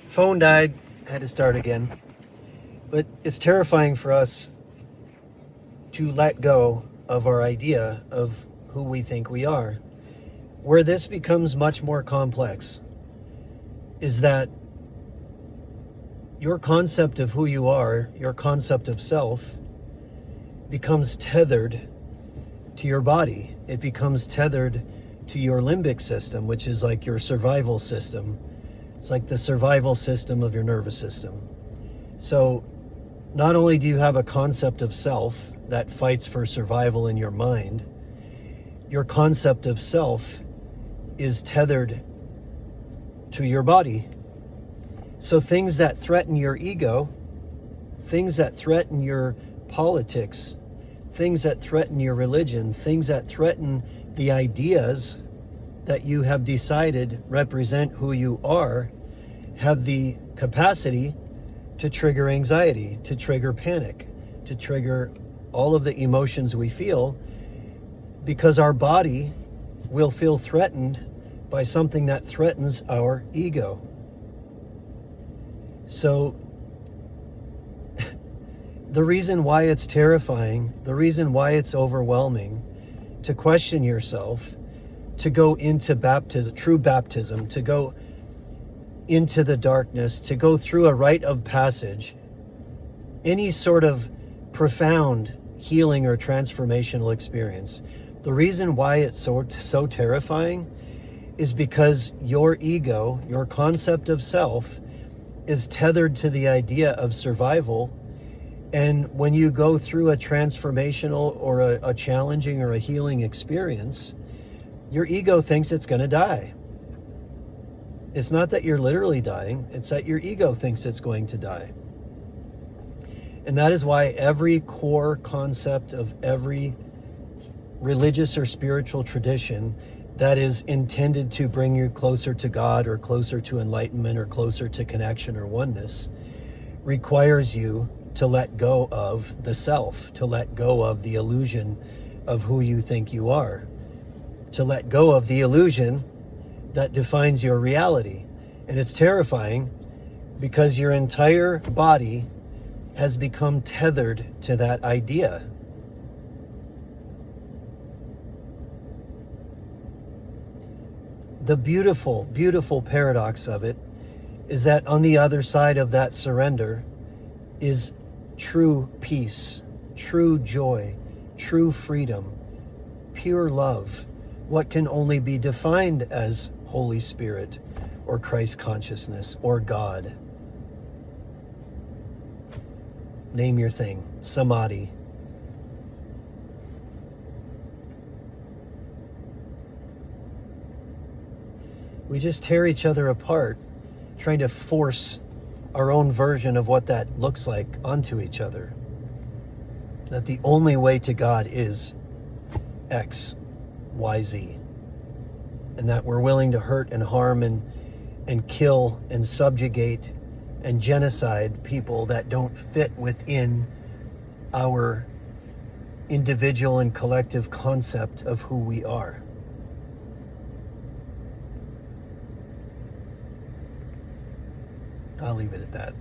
Phone died, had to start again. But it's terrifying for us to let go of our idea of who we think we are. Where this becomes much more complex is that your concept of who you are, your concept of self, becomes tethered to your body. It becomes tethered to your limbic system, which is like your survival system. It's like the survival system of your nervous system. So not only do you have a concept of self that fights for survival in your mind, your concept of self is tethered to your body. So things that threaten your ego, things that threaten your politics, things that threaten your religion, things that threaten the ideas that you have decided represent who you are, have the capacity to trigger anxiety, to trigger panic, to trigger all of the emotions we feel, because our body will feel threatened by something that threatens our ego. So the reason why it's terrifying, the reason why it's overwhelming to question yourself, to go into baptism, true baptism, to go into the darkness, to go through a rite of passage, any sort of profound healing or transformational experience, the reason why it's so terrifying is because your ego, your concept of self, is tethered to the idea of survival. And when you go through a transformational or a challenging or a healing experience, your ego thinks it's going to die. It's not that you're literally dying, it's that your ego thinks it's going to die. And that is why every core concept of every religious or spiritual tradition that is intended to bring you closer to God or closer to enlightenment or closer to connection or oneness requires you to let go of the self, to let go of the illusion of who you think you are, to let go of the illusion that defines your reality. And it's terrifying because your entire body has become tethered to that idea. The beautiful, beautiful paradox of it is that on the other side of that surrender is true peace, true joy, true freedom, pure love, what can only be defined as Holy Spirit or Christ consciousness or God. Name your thing, samadhi. We just tear each other apart, trying to force our own version of what that looks like onto each other. That the only way to God is X, Y, Z. And that we're willing to hurt and harm and kill and subjugate and genocide people that don't fit within our individual and collective concept of who we are. I'll leave it at that.